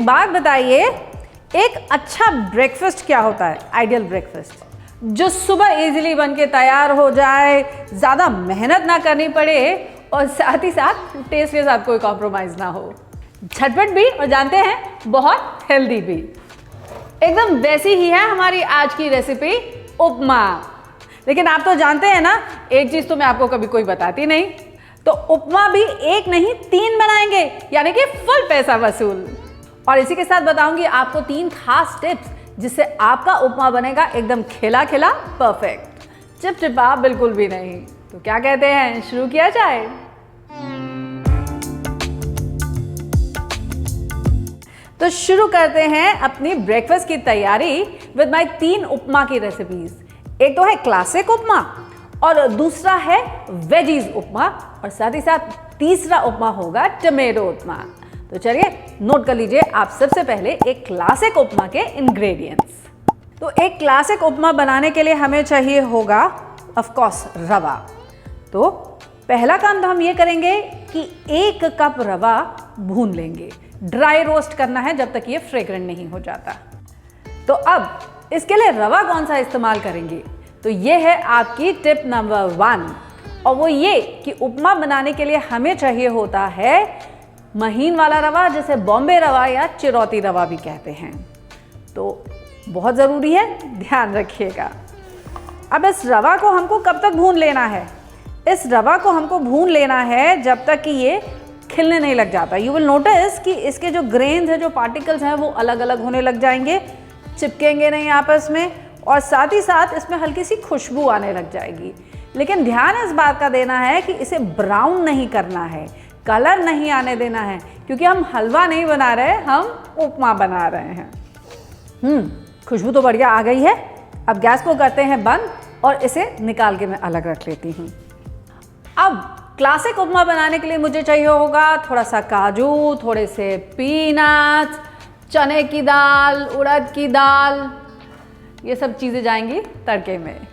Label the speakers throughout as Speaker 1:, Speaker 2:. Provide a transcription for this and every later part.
Speaker 1: एक बात बताइए, एक अच्छा ब्रेकफास्ट क्या होता है? आइडियल ब्रेकफास्ट जो सुबह इजीली बन के तैयार हो जाए, ज़्यादा मेहनत ना करनी पड़े और साथ ही साथ टेस्ट के साथ कोई कॉम्प्रोमाइज़ ना हो, झटपट भी और जानते हैं बहुत हेल्दी भी। एकदम वैसी ही है हमारी आज की रेसिपी, उपमा। लेकिन आप तो जानते हैं ना, एक चीज़ तो मैं आपको कभी कोई बताती नहीं, तो उपमा भी एक नहीं 3 बनाएंगे, यानी कि फुल पैसा वसूल। और इसी के साथ बताऊंगी आपको 3 खास टिप्स जिससे आपका उपमा बनेगा एकदम खिला खिला परफेक्ट, चिपचिपा बिल्कुल भी नहीं। तो क्या कहते हैं, शुरू किया जाए? तो शुरू करते हैं अपनी ब्रेकफास्ट की तैयारी विद माय 3 उपमा की रेसिपीज। एक तो है क्लासिक उपमा और दूसरा है वेजीज उपमा और साथ ही साथ तीसरा उपमा होगा टमेटो उपमा। तो चलिए नोट कर लीजिए आप सबसे पहले एक क्लासिक उपमा के इंग्रेडिएंट्स। तो एक क्लासिक उपमा बनाने के लिए हमें चाहिए होगा ऑफ कोर्स रवा। तो पहला काम तो हम ये करेंगे कि 1 कप रवा भून लेंगे, ड्राई रोस्ट करना है जब तक ये फ्रेग्रेंट नहीं हो जाता। तो अब इसके लिए रवा कौन सा इस्तेमाल करेंगे, तो ये है आपकी टिप नंबर 1, और वो ये कि उपमा बनाने के लिए हमें चाहिए होता है महीन वाला रवा, जैसे बॉम्बे रवा या चिरौती रवा भी कहते हैं। तो बहुत ज़रूरी है, ध्यान रखिएगा। अब इस रवा को हमको कब तक भून लेना है? इस रवा को हमको भून लेना है जब तक कि ये खिलने नहीं लग जाता। यू विल नोटिस कि इसके जो ग्रेन्स हैं, जो पार्टिकल्स हैं, वो अलग अलग होने लग जाएंगे, चिपकेंगे नहीं आपस में, और साथ ही साथ इसमें हल्की सी खुशबू आने लग जाएगी। लेकिन ध्यान इस बात का देना है कि इसे ब्राउन नहीं करना है, कलर नहीं आने देना है, क्योंकि हम हलवा नहीं बना रहे, हम उपमा बना रहे हैं। खुशबू तो बढ़िया आ गई है। अब गैस को करते हैं बंद और इसे निकाल के मैं अलग रख लेती हूँ। अब क्लासिक उपमा बनाने के लिए मुझे चाहिए होगा थोड़ा सा काजू, थोड़े से पीनट्स, चने की दाल, उड़द की दाल, ये सब चीज़ें जाएंगी तड़के में।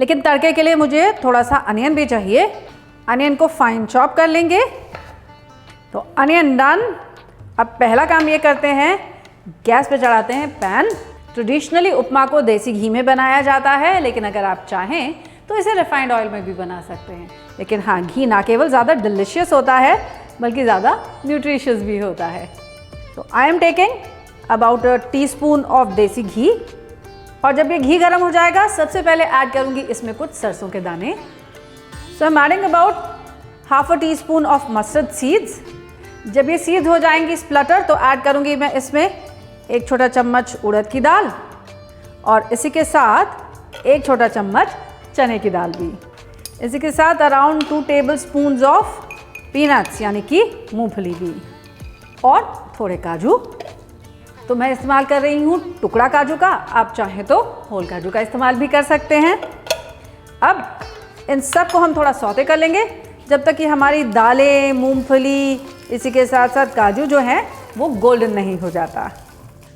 Speaker 1: लेकिन तड़के के लिए मुझे थोड़ा सा अनियन भी चाहिए। अनियन को फाइन चॉप कर लेंगे। तो अनियन डन। अब पहला काम ये करते हैं, गैस पे चढ़ाते हैं पैन। ट्रेडिशनली उपमा को देसी घी में बनाया जाता है, लेकिन अगर आप चाहें तो इसे रिफाइंड ऑयल में भी बना सकते हैं। लेकिन हाँ, घी ना केवल ज़्यादा डिलिशियस होता है बल्कि ज़्यादा न्यूट्रिशियस भी होता है। तो I am taking about a teaspoon of देसी घी, और जब ये घी गर्म हो जाएगा सबसे पहले ऐड करूँगी इसमें कुछ सरसों के दाने। So I am adding about half a teaspoon of mustard seeds. जब ये सीड्स हो जाएंगी स्प्लटर, तो ऐड करूँगी मैं इसमें 1 छोटा चम्मच उड़द की दाल और इसी के साथ 1 छोटा चम्मच चने की दाल भी। इसी के साथ अराउंड 2 टेबलस्पून्स ऑफ पीनट्स यानी कि मूंगफली भी, और थोड़े काजू। तो मैं इस्तेमाल कर रही हूँ टुकड़ा काजू का, आप चाहें तो होल काजू का इस्तेमाल भी कर सकते हैं। अब इन सब को हम थोड़ा सौते कर लेंगे जब तक कि हमारी दालें, मूंगफली, इसी के साथ साथ काजू जो है वो गोल्डन नहीं हो जाता।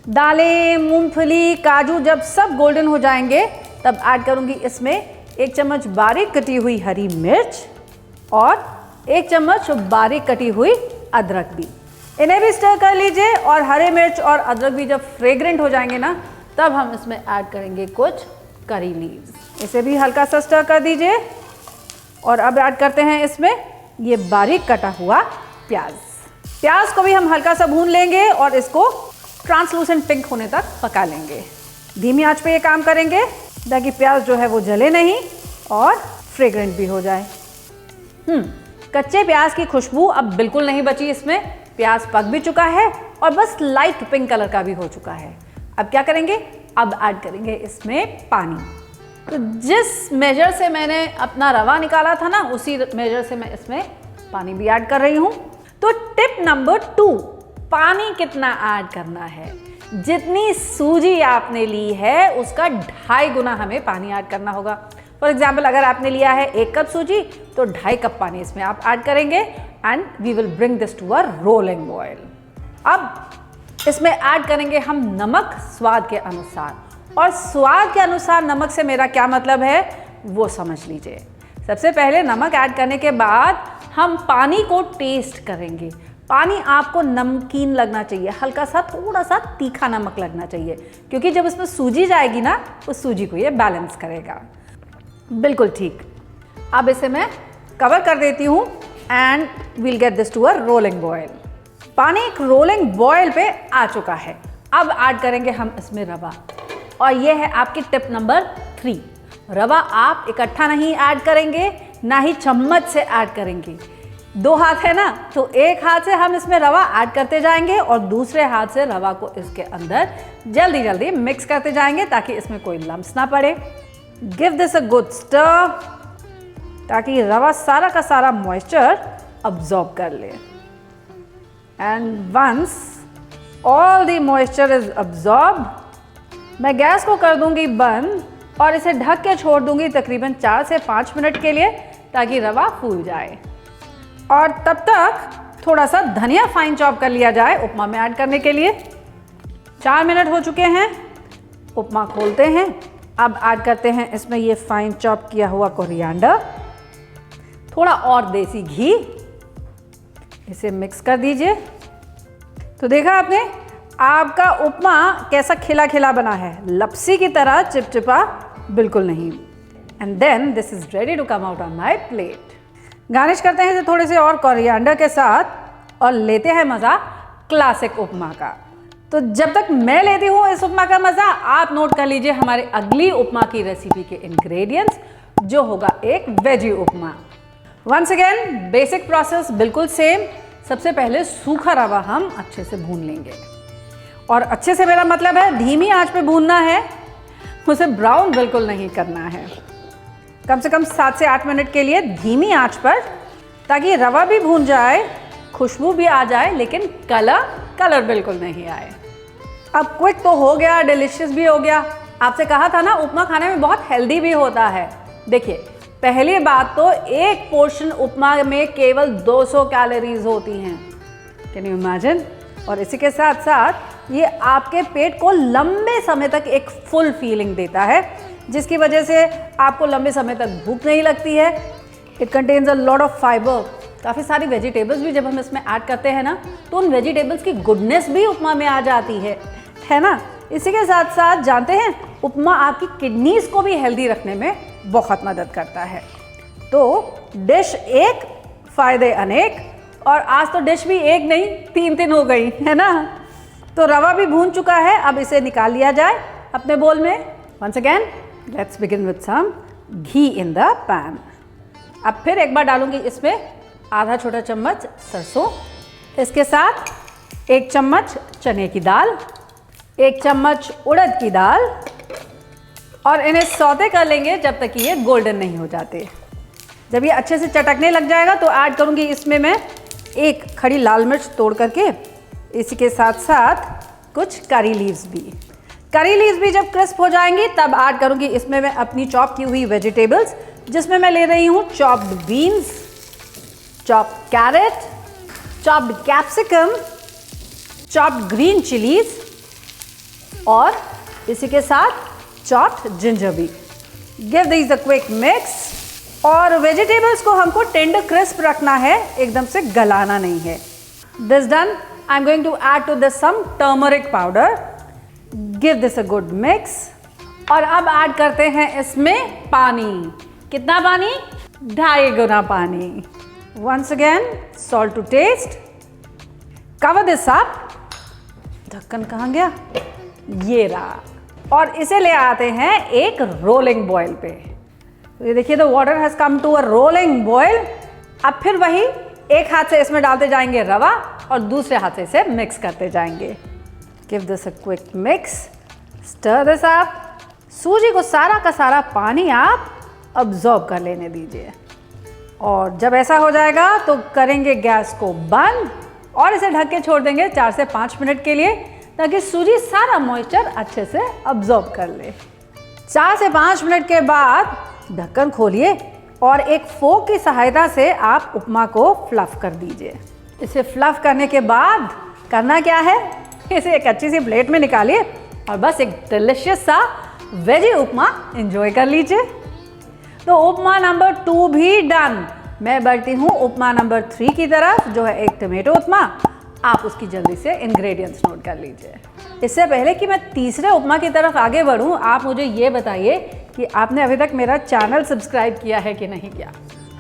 Speaker 1: दालें, मूंगफली, काजू जब सब गोल्डन हो जाएंगे तब ऐड करूँगी इसमें 1 चम्मच बारीक कटी हुई हरी मिर्च और 1 चम्मच बारीक कटी हुई अदरक भी। इन्हें भी स्टर कर लीजिए, और हरे मिर्च और अदरक भी जब फ्रेग्रेंट हो जाएंगे ना, तब हम इसमें ऐड करेंगे कुछ करी लीव्स। इसे भी हल्का सा स्टर कर दीजिए, और अब ऐड करते हैं इसमें ये बारीक कटा हुआ प्याज। प्याज को भी हम हल्का सा भून लेंगे और इसको ट्रांसलूसेंट पिंक होने तक पका लेंगे। धीमी आंच पे ये काम करेंगे ताकि प्याज जो है वो जले नहीं और फ्रेग्रेंट भी हो जाए। कच्चे प्याज की खुशबू अब बिल्कुल नहीं बची इसमें। प्याज पक भी चुका है और बस लाइट पिंक कलर का भी हो चुका है। अब क्या करेंगे, अब ऐड करेंगे इसमें पानी। तो जिस मेजर से मैंने अपना रवा निकाला था ना, उसी मेजर से मैं इसमें पानी भी ऐड कर रही हूँ। तो टिप नंबर 2, पानी कितना ऐड करना है? जितनी सूजी आपने ली है उसका 2.5 गुना हमें पानी ऐड करना होगा। फॉर एग्जाम्पल, अगर आपने लिया है 1 कप सूजी, तो 2.5 कप पानी इसमें आप ऐड करेंगे and we will bring this to a rolling boil. अब इसमें ऐड करेंगे हम नमक स्वाद के अनुसार, और स्वाद के अनुसार नमक से मेरा क्या मतलब है वो समझ लीजिए। सबसे पहले नमक ऐड करने के बाद हम पानी को टेस्ट करेंगे। पानी आपको नमकीन लगना चाहिए, हल्का सा थोड़ा सा तीखा नमक लगना चाहिए, क्योंकि जब इसमें सूजी जाएगी ना, उस सूजी को ये बैलेंस करेगा। बिल्कुल ठीक। अब इसे मैं कवर कर देती हूँ and we'll get this to a rolling boil. पानी एक रोलिंग बॉयल पे आ चुका है। अब ऐड करेंगे हम इसमें रवा, और ये है आपकी टिप नंबर 3। रवा आप इकट्ठा नहीं ऐड करेंगे, ना ही चम्मच से ऐड करेंगे। 2 हाथ है ना, तो एक हाथ से हम इसमें रवा ऐड करते जाएंगे और दूसरे हाथ से रवा को इसके अंदर जल्दी जल्दी मिक्स करते जाएंगे ताकि इसमें कोई लम्स ना पड़े। Give this a good stir ताकि रवा सारा का सारा मॉइस्चर अब्जॉर्ब कर ले। And once all the moisture is absorb, मैं गैस को कर दूंगी बंद और इसे ढक के छोड़ दूंगी तकरीबन 4 से 5 मिनट के लिए ताकि रवा फूल जाए। और तब तक थोड़ा सा धनिया फाइन चॉप कर लिया जाए उपमा में ऐड करने के लिए। 4 मिनट हो चुके हैं, उपमा खोलते हैं। अब ऐड करते हैं इसमें ये फाइन चॉप किया हुआ कोरिएंडर, थोड़ा और देसी घी, इसे मिक्स कर दीजिए। तो देखा आपने, आपका उपमा कैसा खिला खिला बना है, लपसी की तरह चिपचिपा बिल्कुल नहीं। And then this is ready to come out on my plate. Garnish करते हैं इसे थोड़े से और कोरिएंडर के साथ और लेते हैं मज़ा क्लासिक उपमा का। तो जब तक मैं लेती हूँ इस उपमा का मज़ा, आप नोट कर लीजिए हमारे अगली उपमा की रेसिपी के इंग्रेडिएंट्स, जो होगा एक वेजी उपमा। वंस अगेन बेसिक प्रोसेस बिल्कुल सेम। सबसे पहले सूखा रवा हम अच्छे से भून लेंगे, और अच्छे से मेरा मतलब है धीमी आंच पे भूनना है, उसे ब्राउन बिल्कुल नहीं करना है। कम से कम 7 से 8 मिनट के लिए धीमी आंच पर, ताकि रवा भी भून जाए, खुशबू भी आ जाए, लेकिन कलर बिल्कुल नहीं आए। अब क्विक तो हो गया, डिलिशियस भी हो गया। आपसे कहा था ना उपमा खाने में बहुत हेल्दी भी होता है। देखिए, पहली बात तो एक पोर्शन उपमा में केवल 200 कैलोरीज होती हैं। Can you imagine? और इसी के साथ साथ ये आपके पेट को लंबे समय तक एक फुल फीलिंग देता है, जिसकी वजह से आपको लंबे समय तक भूख नहीं लगती है। It contains a lot of fibre. काफ़ी सारी वेजिटेबल्स भी जब हम इसमें ऐड करते हैं ना, तो उन वेजिटेबल्स की गुडनेस भी उपमा में आ जाती है ना। इसी के साथ साथ जानते हैं, उपमा आपकी किडनीज को भी हेल्दी रखने में बहुत मदद करता है। तो डिश एक, फायदे अनेक, और आज तो डिश भी एक नहीं 3 हो गई, है ना। तो रवा भी भून चुका है, अब इसे निकाल लिया जाए अपने बोल में। Once again let's begin with some ghee in the pan. अब फिर एक बार डालूंगी इसमें आधा छोटा चम्मच सरसों, इसके साथ 1 चम्मच चने की दाल, 1 चम्मच उड़द की दाल, और इन्हें सौते कर लेंगे जब तक कि ये गोल्डन नहीं हो जाते। जब ये अच्छे से चटकने लग जाएगा तो ऐड करूंगी इसमें मैं 1 खड़ी लाल मिर्च तोड़ करके, इसी के साथ साथ कुछ करी लीव्स भी। करी लीव्स भी जब क्रिस्प हो जाएंगी तब ऐड करूंगी इसमें मैं अपनी चॉप की हुई वेजिटेबल्स, जिसमें मैं ले रही हूँ chopped beans, chopped carrot, chopped capsicum, chopped green chillies, और इसी के साथ चॉप्ड जिंजर भी। Give this a quick mix. और वेजिटेबल्स को हमको टेंडर क्रिस्प रखना है, एकदम से गलाना नहीं है। This done, I am going to add to this some turmeric powder. Give this a good mix. और अब ऐड करते हैं इसमें पानी। कितना पानी? 2.5 गुना पानी। Once again salt to taste. Cover this up. ढक्कन कहाँ गया? ये रहा। और इसे ले आते हैं एक रोलिंग बॉयल पे। तो ये देखिए, the water has come to a rolling boil. अब फिर वही एक हाथ से इसमें डालते जाएंगे रवा और दूसरे हाथ से इसे मिक्स करते जाएंगे। Give this a quick mix, stir this up. सूजी को सारा का सारा पानी आप अब्जॉर्ब कर लेने दीजिए, और जब ऐसा हो जाएगा तो करेंगे गैस को बंद और इसे ढक के छोड़ देंगे 4 से 5 मिनट के लिए, ताकि सूजी सारा मॉइस्चर अच्छे से अब्जॉर्ब कर ले। 4 से 5 मिनट के बाद ढक्कन खोलिए और एक फोक की सहायता से आप उपमा को फ्लफ कर दीजिए। इसे फ्लफ करने के बाद करना क्या है, इसे एक अच्छी सी प्लेट में निकालिए और बस एक डिलिशियस सा वेजी उपमा एंजॉय कर लीजिए। तो उपमा नंबर 2 भी डन। मैं बढ़ती हूँ उपमा नंबर 3 की तरफ, जो है एक टमेटो उपमा। आप उसकी जल्दी से इंग्रेडिएंट्स नोट कर लीजिए। इससे पहले कि मैं तीसरे उपमा की तरफ आगे बढ़ूँ, आप मुझे ये बताइए कि आपने अभी तक मेरा चैनल सब्सक्राइब किया है कि नहीं किया।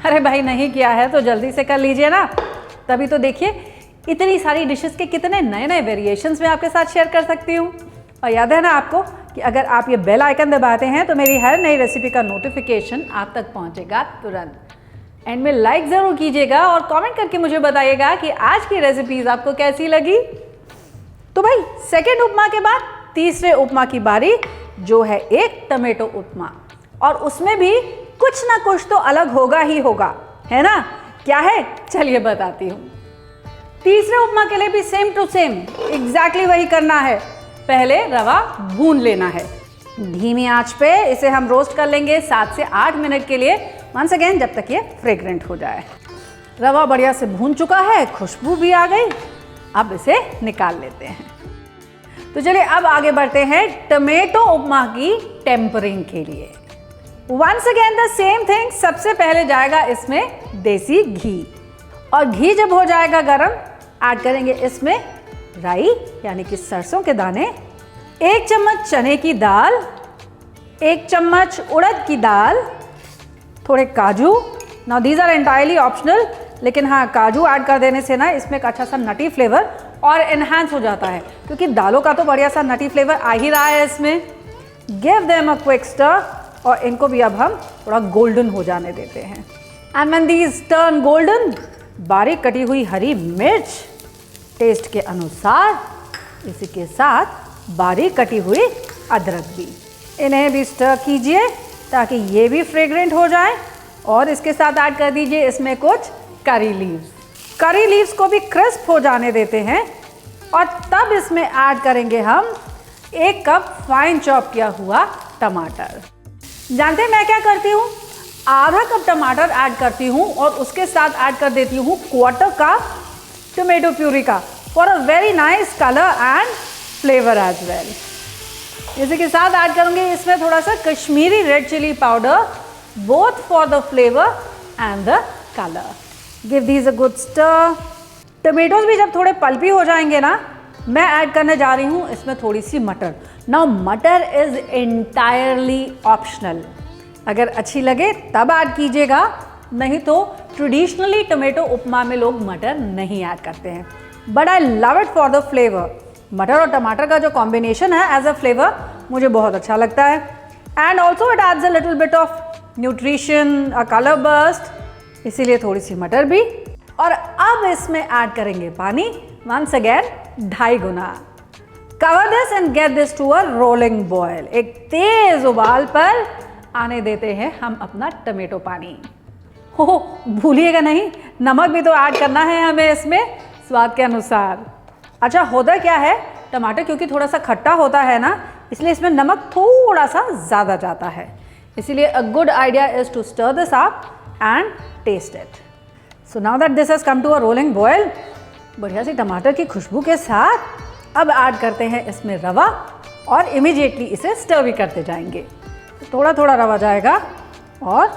Speaker 1: अरे भाई, नहीं किया है तो जल्दी से कर लीजिए ना, तभी तो देखिए इतनी सारी डिशेस के कितने नए नए वेरिएशंस मैं आपके साथ शेयर कर सकती हूँ। और याद है ना आपको कि अगर आप ये बेल आइकन दबाते हैं तो मेरी हर नई रेसिपी का नोटिफिकेशन आप तक पहुँचेगा तुरंत। एंड में लाइक ज़रूर कीजिएगा और कमेंट करके मुझे बताइएगा कि आज की रेसिपीज़ आपको कैसी लगी। तो भाई, सेकेंड उपमा के बाद तीसरे उपमा की बारी, जो है एक टमेटो उपमा। और उसमें भी कुछ ना कुछ तो अलग होगा ही होगा, है ना? क्या है, चलिए बताती हूँ। तीसरे उपमा के लिए भी सेम टू सेम एग्जैक्टली वही करना है। पहले रवा भून लेना है धीमी आंच पे। इसे हम रोस्ट कर लेंगे 7 से 8 मिनट के लिए, वंस अगेन जब तक ये फ्रेग्रेंट हो जाए। रवा बढ़िया से भून चुका है, खुशबू भी आ गई। अब इसे निकाल लेते हैं। तो चलिए अब आगे बढ़ते हैं टमेटो उपमा की टेम्परिंग के लिए। Once again the same thing. सबसे पहले जाएगा इसमें देसी घी, और घी जब हो जाएगा गरम, ऐड करेंगे इसमें राई यानी कि सरसों के दाने, 1 चम्मच चने की दाल, 1 चम्मच उड़द की दाल, थोड़े काजू। Now these are entirely optional, लेकिन हाँ, काजू ऐड कर देने से ना इसमें एक अच्छा सा नटी फ्लेवर और एनहांस हो जाता है, क्योंकि दालों का तो बढ़िया सा नटी फ्लेवर आ ही रहा है इसमें। Give them a quick stir, और इनको भी अब हम थोड़ा गोल्डन हो जाने देते हैं। And when these turn golden, बारीक कटी हुई हरी मिर्च टेस्ट के अनुसार, इसी के साथ बारीक कटी हुई अदरक भी, इन्हें भी स्टर कीजिए ताकि ये भी फ्रेग्रेंट हो जाए। और इसके साथ ऐड कर दीजिए इसमें कुछ करी लीव्स। करी लीव्स को भी क्रिस्प हो जाने देते हैं, और तब इसमें ऐड करेंगे हम 1 कप फाइन चॉप किया हुआ टमाटर। जानते हैं मैं क्या करती हूँ? आधा कप टमाटर ऐड करती हूँ और उसके साथ ऐड कर देती हूँ 1/4 कप टोमेटो प्यूरी का, for a very nice colour and flavour as well. इसी के साथ ऐड करूँगी इसमें थोड़ा सा Kashmiri red chilli powder, both for the flavour and the colour. Give these a good stir. Tomatoes भी जब थोड़े पल्पी हो जाएंगे ना, मैं ऐड करने जा रही हूँ इसमें थोड़ी सी मटर। नाउ मटर इज एंटायरली ऑप्शनल, अगर अच्छी लगे तब ऐड कीजिएगा, नहीं तो ट्रेडिशनली टोमेटो उपमा में लोग मटर नहीं ऐड करते हैं, but I love it for the flavour. मटर और टमाटर का जो कॉम्बिनेशन है एज अ फ्लेवर मुझे बहुत अच्छा लगता है, and also it adds a little bit of nutrition, a colour burst, इसीलिए थोड़ी सी मटर भी। और अब इसमें ऐड करेंगे पानी, वंस अगेन 2.5 गुना। Cover this and get this to a rolling boil. एक तेज उबाल पर आने देते हैं हम अपना टमेटो पानी। हो भूलिएगा नहीं, नमक भी तो ऐड करना है हमें इसमें स्वाद के अनुसार। अच्छा, होता क्या है, टमाटर क्योंकि थोड़ा सा खट्टा होता है ना, इसलिए इसमें नमक थोड़ा सा ज़्यादा जाता है। इसीलिए a good idea is to stir this up and taste it. So now that this has come to a rolling boil, बढ़िया सी टमाटर की खुशबू के साथ अब ऐड करते हैं इसमें रवा, और इमीडिएटली इसे स्टर भी करते जाएंगे। थोड़ा थोड़ा रवा जाएगा और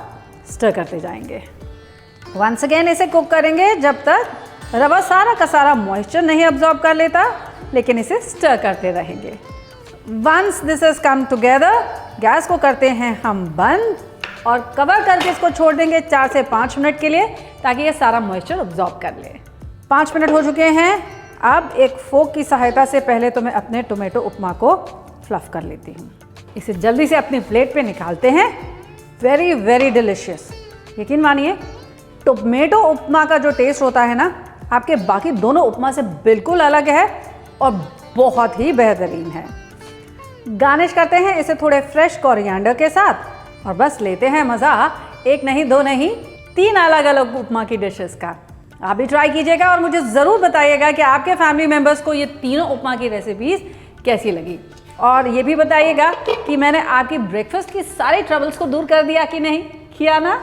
Speaker 1: स्टर करते जाएंगे। वंस अगेन इसे कुक करेंगे जब तक रवा सारा का सारा मॉइस्चर नहीं अब्जॉर्ब कर लेता, लेकिन इसे स्टर करते रहेंगे। Once this has come together, gas को करते हैं हम बंद और कवर करके इसको छोड़ देंगे 4 से 5 मिनट के लिए, ताकि ये सारा मॉइस्चर अब्जॉर्ब कर ले। 5 मिनट हो चुके हैं। अब एक फोक की सहायता से पहले तो मैं अपने टोमेटो उपमा को फ्लफ कर लेती हूँ। इसे जल्दी से अपनी प्लेट पे निकालते हैं। Very very delicious. यकीन मानिए, टोमेटो उपमा का जो टेस्ट होता है ना, आपके बाकी दोनों उपमा से बिल्कुल अलग है और बहुत ही बेहतरीन है। गार्निश करते हैं इसे थोड़े फ्रेश कोरिएंडर के साथ, और बस लेते हैं मज़ा, 1 नहीं 2 नहीं 3 अलग अलग उपमा की डिशेस का। आप भी ट्राई कीजिएगा और मुझे ज़रूर बताइएगा कि आपके फैमिली मेम्बर्स को ये तीनों उपमा की रेसिपीज़ कैसी लगी। और ये भी बताइएगा कि मैंने आपकी ब्रेकफास्ट की सारी ट्रबल्स को दूर कर दिया कि नहीं, किया ना?